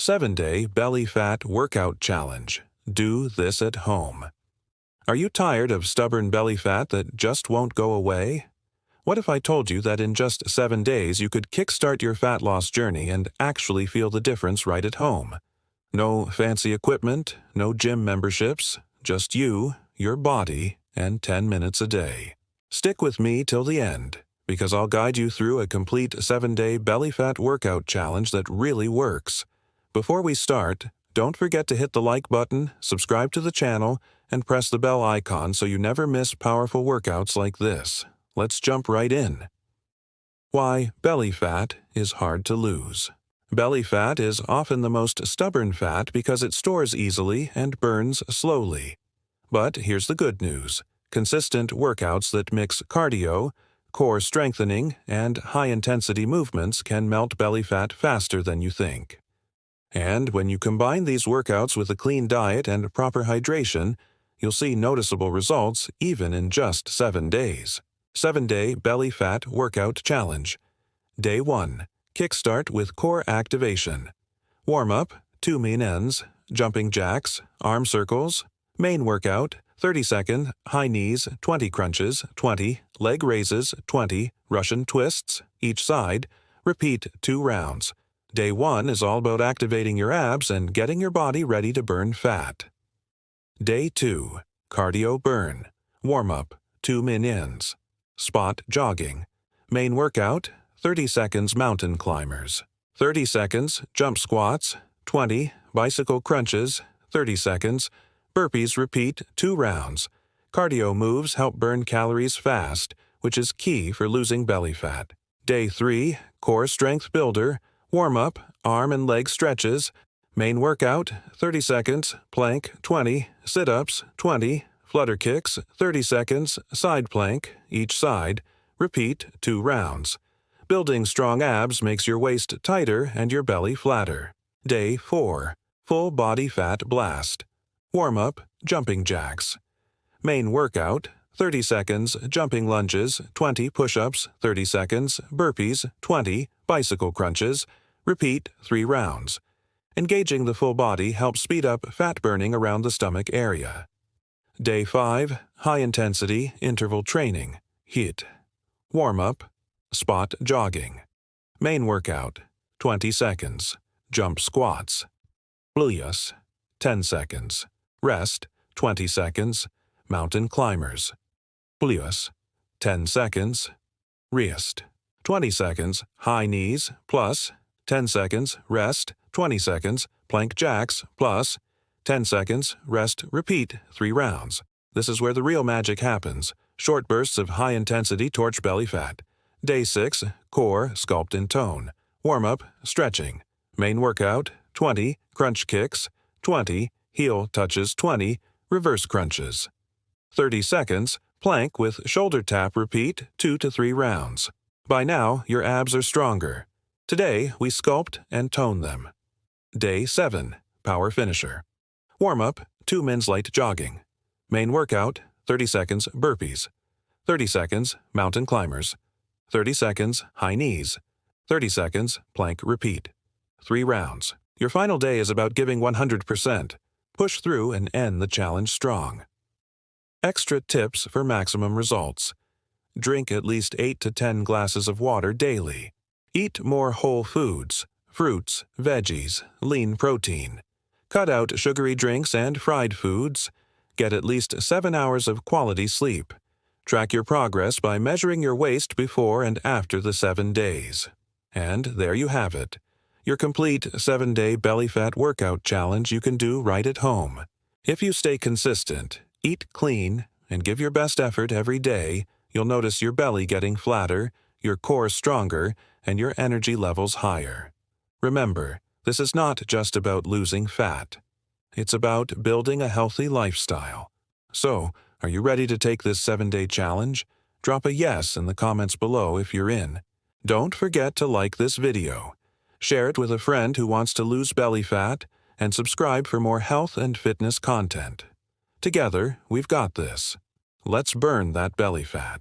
7-Day Belly Fat Workout Challenge. Do this at home. Are you tired of stubborn belly fat that just won't go away? What if I told you that in just 7 days you could kickstart your fat loss journey and actually feel the difference right at home? No fancy equipment, no gym memberships, just you, your body, and 10 minutes a day. Stick with me till the end, because I'll guide you through a complete 7-day belly fat workout challenge that really works. Before we start, don't forget to hit the like button, subscribe to the channel, and press the bell icon so you never miss powerful workouts like this. Let's jump right in. Why belly fat is hard to lose. Belly fat is often the most stubborn fat because it stores easily and burns slowly. But here's the good news. Consistent workouts that mix cardio, core strengthening, and high-intensity movements can melt belly fat faster than you think. And when you combine these workouts with a clean diet and proper hydration, you'll see noticeable results even in just 7 days. 7-Day Belly Fat Workout Challenge. Day 1. Kickstart with core activation. Warm-up, 2 mean ends, jumping jacks, arm circles. Main workout, 30-second, high knees, 20 crunches, 20, leg raises, 20, Russian twists, each side. Repeat 2 rounds. Day 1 is all about activating your abs and getting your body ready to burn fat. Day 2. Cardio burn. Warm-up, 2 min ends. Spot jogging. Main workout, 30 seconds mountain climbers. 30 seconds jump squats, 20 bicycle crunches, 30 seconds. Burpees repeat 2 rounds. Cardio moves help burn calories fast, which is key for losing belly fat. Day 3. Core strength builder. Warm-up, arm and leg stretches. Main workout, 30 seconds, plank, 20, sit-ups, 20, flutter kicks, 30 seconds, side plank, each side. Repeat 2 rounds. Building strong abs makes your waist tighter and your belly flatter. Day 4. Full body fat blast. Warm-up, jumping jacks. Main workout, 30 seconds, jumping lunges, 20 push-ups, 30 seconds, burpees, 20, bicycle crunches. Repeat 3 rounds. Engaging the full body helps speed up fat burning around the stomach area. Day 5. High-intensity interval training. HIIT. Warm-up, spot jogging. Main workout, 20 seconds. Jump squats. Plyo's, 10 seconds. Rest, 20 seconds. Mountain climbers. Plyo's, 10 seconds. Rest, 20 seconds. High knees, plus 10 seconds, rest, 20 seconds, plank jacks, plus 10 seconds, rest, repeat 3 rounds. This is where the real magic happens. Short bursts of high-intensity torch belly fat. Day 6, core, sculpt and tone. Warm-up, stretching. Main workout, 20, crunch kicks, 20, heel touches 20, reverse crunches. 30 seconds, plank with shoulder tap repeat 2 to 3 rounds. By now, your abs are stronger. Today, we sculpt and tone them. Day 7. Power finisher. Warm-up, 2 mins light jogging. Main workout, 30 seconds burpees. 30 seconds mountain climbers. 30 seconds high knees. 30 seconds plank repeat. 3 rounds. Your final day is about giving 100%. Push through and end the challenge strong. Extra tips for maximum results. Drink at least 8 to 10 glasses of water daily. Eat more whole foods, fruits, veggies, lean protein. Cut out sugary drinks and fried foods. Get at least 7 hours of quality sleep. Track your progress by measuring your waist before and after the 7 days. And there you have it. Your complete 7-day belly fat workout challenge you can do right at home. If you stay consistent, eat clean, and give your best effort every day, you'll notice your belly getting flatter, your core stronger, and your energy levels higher. Remember, this is not just about losing fat. It's about building a healthy lifestyle. So, are you ready to take this 7-day challenge? Drop a yes in the comments below if you're in. Don't forget to like this video. Share it with a friend who wants to lose belly fat, and subscribe for more health and fitness content. Together, we've got this. Let's burn that belly fat.